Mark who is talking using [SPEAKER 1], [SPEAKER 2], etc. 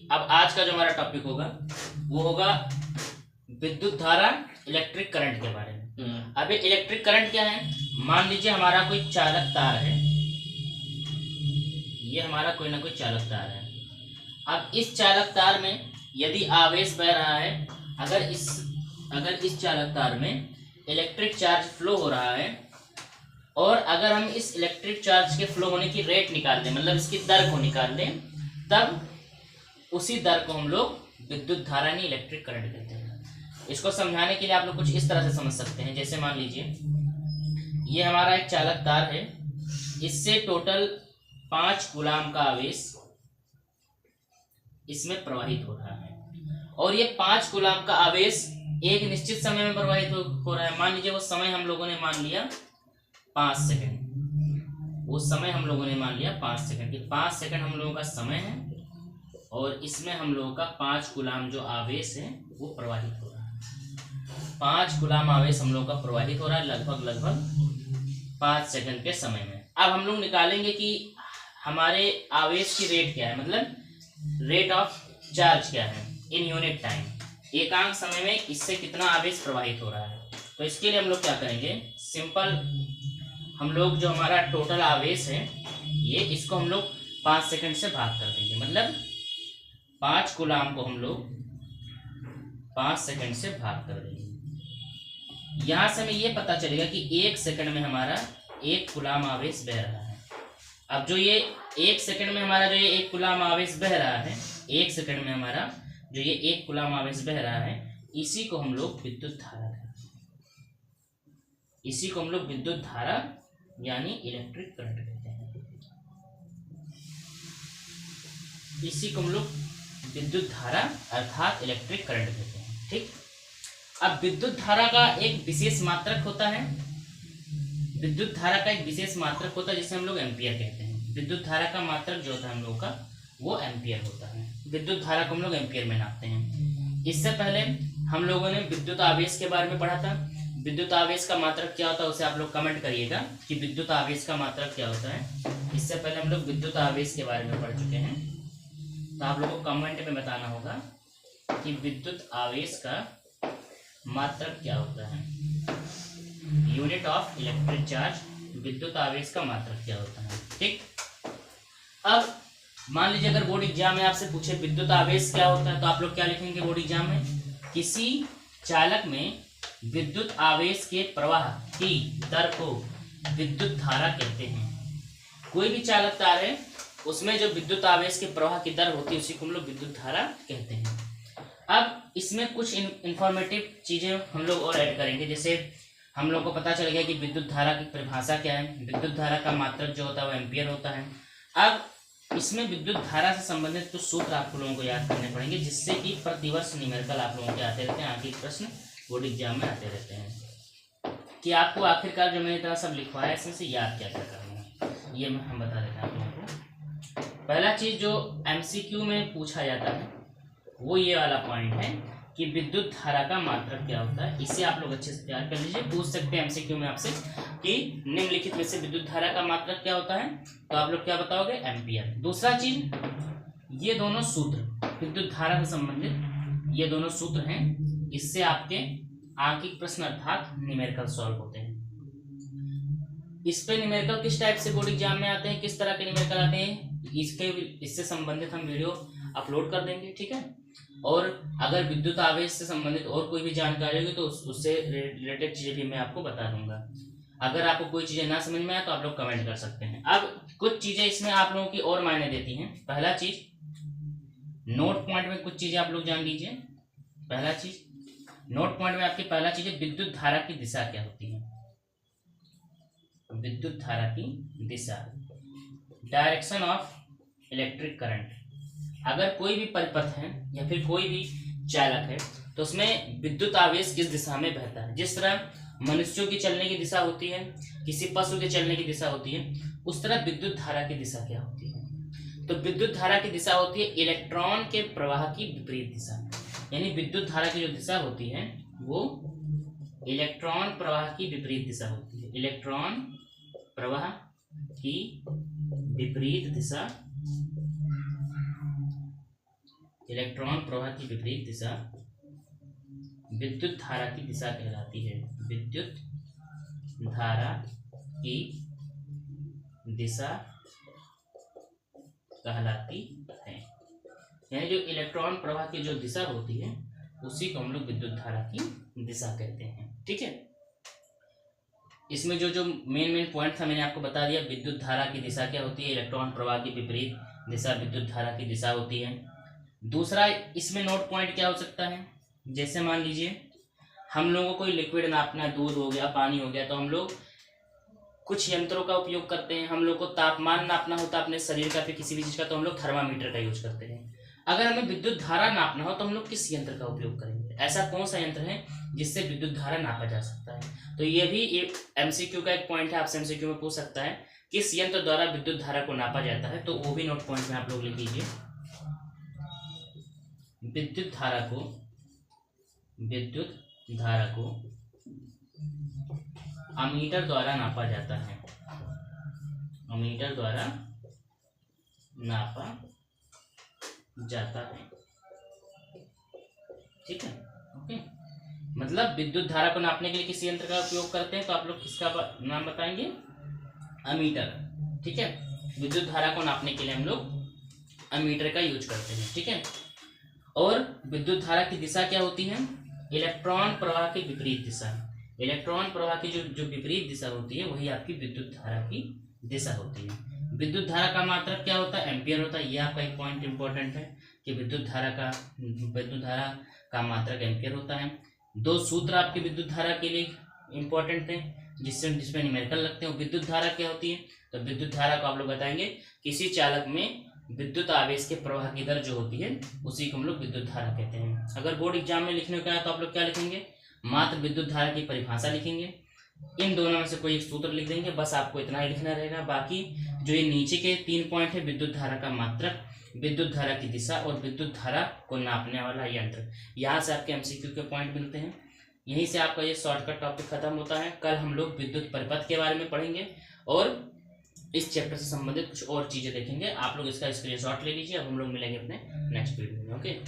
[SPEAKER 1] अब आज का जो हमारा टॉपिक होगा वो होगा विद्युत धारा, इलेक्ट्रिक करंट के बारे में। अब ये इलेक्ट्रिक करंट क्या है? मान लीजिए हमारा कोई चालक तार है, ये हमारा कोई ना कोई चालक तार है। अब इस चालक तार में यदि आवेश बह रहा है, अगर इस चालक तार में इलेक्ट्रिक चार्ज फ्लो हो रहा है और अगर हम इस इलेक्ट्रिक चार्ज के फ्लो होने की रेट निकाल दें, मतलब इसकी दर को निकाल दें, तब उसी दर को हम लोग विद्युत धारा यानी इलेक्ट्रिक करंट कहते हैं। इसको समझाने के लिए आप लोग कुछ इस तरह से समझ सकते हैं। जैसे मान लीजिए ये हमारा एक चालक तार है, इससे टोटल 5 कूलाम का आवेश इसमें प्रवाहित हो रहा है और ये 5 कूलाम का आवेश एक निश्चित समय में प्रवाहित हो रहा है। मान लीजिए वो समय हम लोगों ने मान लिया 5 सेकंड, वो समय हम लोगों ने मान लिया 5 सेकंड की 5 सेकंड हम लोगों का समय है और इसमें हम लोगों का 5 कूलाम जो आवेश है वो प्रवाहित हो रहा है। 5 कूलाम आवेश हम लोगों का प्रवाहित हो रहा है लगभग 5 सेकंड के समय में। अब हम लोग निकालेंगे कि हमारे आवेश की रेट क्या है, मतलब रेट ऑफ चार्ज क्या है इन यूनिट टाइम, एकांक समय में इससे कितना आवेश प्रवाहित हो रहा है। तो इसके लिए हम लोग क्या करेंगे, सिंपल हम लोग जो हमारा टोटल आवेश है ये इसको हम लोग 5 सेकंड से भाग कर देंगे, मतलब 5 कूलाम को हम लोग 5 सेकंड से भाग कर देंगे। यहां से हमें ये पता चलेगा कि 1 सेकंड में हमारा 1 कूलाम आवेश बह रहा है। अब जो ये 1 सेकंड में हमारा जो ये 1 कूलाम आवेश बह रहा है, 1 सेकंड में हमारा जो ये 1 कूलाम आवेश बह रहा है, इसी को हम लोग विद्युत धारा कहते हैं। इसी को हम लोग विद्युत धारा यानी इलेक्ट्रिक करंट कहते हैं। इसी को हम लोग विद्युत धारा अर्थात इलेक्ट्रिक करंट कहते हैं। ठीक, अब विद्युत धारा का एक विशेष मात्रक होता है, विद्युत धारा का एक विशेष मात्रक होता है जिसे हम लोग एम्पियर कहते हैं। विद्युत धारा का मात्रक जो होता है हम लोगों का वो एम्पियर होता है। विद्युत धारा को हम लोग एम्पियर में नापते हैं। इससे पहले हम लोगों ने विद्युत आवेश के बारे में पढ़ा था। विद्युत आवेश का मात्रक क्या होता है उसे आप लोग कमेंट करिएगा कि विद्युत आवेश का मात्रक क्या होता है। इससे पहले हम लोग विद्युत आवेश के बारे में पढ़ चुके हैं, तो आप लोगों को कमेंट में बताना होगा कि विद्युत आवेश का मात्रक क्या होता है, यूनिट ऑफ इलेक्ट्रिक चार्ज, विद्युत आवेश का मात्रक क्या होता है। ठीक, अब मान लीजिए अगर बोर्ड एग्जाम में आपसे पूछे विद्युत आवेश क्या होता है, तो आप लोग क्या लिखेंगे बोर्ड एग्जाम में, किसी चालक में विद्युत आवेश के प्रवाह की दर को विद्युत धारा कहते हैं। कोई भी चालक तार है उसमें जो विद्युत आवेश के प्रवाह की दर होती है उसी को हम लोग विद्युत धारा कहते हैं। अब इसमें कुछ इंफॉर्मेटिव चीजें हम लोग और ऐड करेंगे। जैसे हम लोग को पता चल गया कि विद्युत धारा की परिभाषा क्या है, विद्युत धारा का मात्रक जो होता है वो एम्पियर होता है। अब इसमें विद्युत धारा से संबंधित कुछ सूत्र आप लोगों को याद करने पड़ेंगे, जिससे कि प्रतिवर्ष न्यूमेरिकल आप लोगों के आते रहते हैं, आगे प्रश्न बोर्ड एग्जाम में आते रहते हैं कि आपको आखिरकार जो मैंने इतना सब लिखवाया इसमें से याद क्या क्या करना है, ये हम बता देते हैं आप लोगों को। पहला चीज जो एमसीक्यू में पूछा जाता है वो ये वाला पॉइंट है कि विद्युत धारा का मात्रक क्या होता है। इसे आप लोग अच्छे से तैयार कर लीजिए, पूछ सकते हैं एमसीक्यू में आपसे कि निम्नलिखित में से विद्युत धारा का मात्रक क्या होता है, तो आप लोग क्या बताओगे, एम्पियर। दूसरा चीज, ये दोनों सूत्र विद्युत धारा से संबंधित ये दोनों सूत्र हैं, इससे आपके आंकिक प्रश्न अर्थात न्यूमेरिकल सॉल्व होते हैं। इस पे न्यूमेरिकल किस टाइप से बोर्ड एग्जाम में आते हैं, किस तरह के न्यूमेरिकल आते हैं, इससे संबंधित हम वीडियो अपलोड कर देंगे। ठीक है, और अगर विद्युत आवेश से संबंधित और कोई भी जानकारी होगी तो उससे रिलेटेड चीजें भी मैं आपको बता दूंगा। अगर आपको कोई चीजें ना समझ में आए तो आप लोग कमेंट कर सकते हैं। अब कुछ चीजें इसमें आप लोगों की और मायने देती हैं। पहला चीज, नोट पॉइंट में कुछ चीजें आप लोग जान लीजिए। पहला चीज, नोट पॉइंट में आपकी पहला चीज है विद्युत धारा की दिशा क्या होती है। विद्युत धारा की दिशा, डायरेक्शन ऑफ इलेक्ट्रिक करंट। अगर कोई भी परिपथ है या फिर कोई भी चालक है तो उसमें विद्युत आवेश किस दिशा में बहता है। जिस तरह मनुष्यों की चलने की दिशा होती है, किसी पशु के चलने की दिशा होती है, उस तरह विद्युत धारा की दिशा क्या होती है, तो विद्युत धारा की दिशा होती है इलेक्ट्रॉन के प्रवाह की विपरीत दिशा। यानी विद्युत धारा की जो दिशा होती है वो इलेक्ट्रॉन प्रवाह की विपरीत दिशा होती है। इलेक्ट्रॉन प्रवाह की विपरीत दिशा इलेक्ट्रॉन प्रवाह की विपरीत दिशा विद्युत धारा की दिशा कहलाती है। विद्युत धारा की दिशा कहलाती है। यानी जो इलेक्ट्रॉन प्रवाह की जो दिशा होती है उसी को हम लोग विद्युत धारा की दिशा कहते हैं। ठीक है, इसमें जो जो मेन पॉइंट था मैंने आपको बता दिया। विद्युत धारा की दिशा क्या होती है, इलेक्ट्रॉन प्रवाह की विपरीत दिशा विद्युत धारा की दिशा होती है। दूसरा इसमें नोट पॉइंट क्या हो सकता है, जैसे मान लीजिए हम लोगों को कोई लिक्विड नापना है, दूध हो गया, पानी हो गया, तो हम लोग कुछ यंत्रों का उपयोग करते हैं। हम लोग को तापमान नापना होता है अपने शरीर का, फिर किसी भी चीज का, तो हम लोग थर्मामीटर का यूज करते हैं। अगर हमें विद्युत धारा नापना हो तो हम लोग किस यंत्र का उपयोग करेंगे, ऐसा कौन सा यंत्र है जिससे विद्युत धारा नापा जा सकता है। तो ये भी एक एमसीक्यू का एक पॉइंट है, आपसे एमसीक्यू में पूछ सकता है किस यंत्र द्वारा विद्युत धारा को नापा जाता है, तो वो भी नोट पॉइंट में आप लोग लिख लीजिए। विद्युत धारा को अमीटर द्वारा नापा जाता है। अमीटर द्वारा नापा जाता है। ठीक है, ओके। मतलब विद्युत धारा को नापने के लिए किस यंत्र का उपयोग करते हैं, तो आप लोग किसका नाम बताएंगे, अमीटर। ठीक है, विद्युत धारा को नापने के लिए हम लोग अमीटर का यूज करते हैं। ठीक है, और विद्युत धारा की दिशा क्या होती है, इलेक्ट्रॉन प्रवाह की विपरीत दिशा। इलेक्ट्रॉन प्रवाह की जो विपरीत दिशा होती है वही आपकी विद्युत धारा की दिशा होती है। विद्युत धारा का मात्रक क्या होता है, एम्पियर होता है। ये आपका एक पॉइंट इंपॉर्टेंट है कि विद्युत धारा का मात्रक एम्पियर होता है। दो सूत्र आपके विद्युत धारा के लिए इंपॉर्टेंट है जिसमें न्यूमेरिकल लगते हैं। विद्युत धारा क्या होती है, तो विद्युत धारा को आप लोग बताएंगे किसी चालक में विद्युत आवेश के प्रवाह की दर जो होती है उसी को हम लोग विद्युत धारा कहते हैं। अगर बोर्ड एग्जाम में लिखने को आया तो आप लोग क्या लिखेंगे, मात्र विद्युत धारा की परिभाषा लिखेंगे। इन दोनों में से कोई एक सूत्र लिख देंगे, बस आपको इतना ही लिखना रहेगा। बाकी जो ये नीचे के 3 पॉइंट है, विद्युत धारा का मात्रक, विद्युत धारा की दिशा और विद्युत धारा को नापने वाला यंत्र, यहाँ से आपके एमसीक्यू के पॉइंट मिलते हैं। यहीं से आपका ये शॉर्टकट टॉपिक खत्म होता है। कल हम लोग विद्युत परिपथ के बारे में पढ़ेंगे और इस चैप्टर से संबंधित कुछ और चीजें देखेंगे। आप लोग इसका स्क्रीनशॉट ले लीजिए। अब हम लोग मिलेंगे अपने नेक्स्ट वीडियो में। ओके।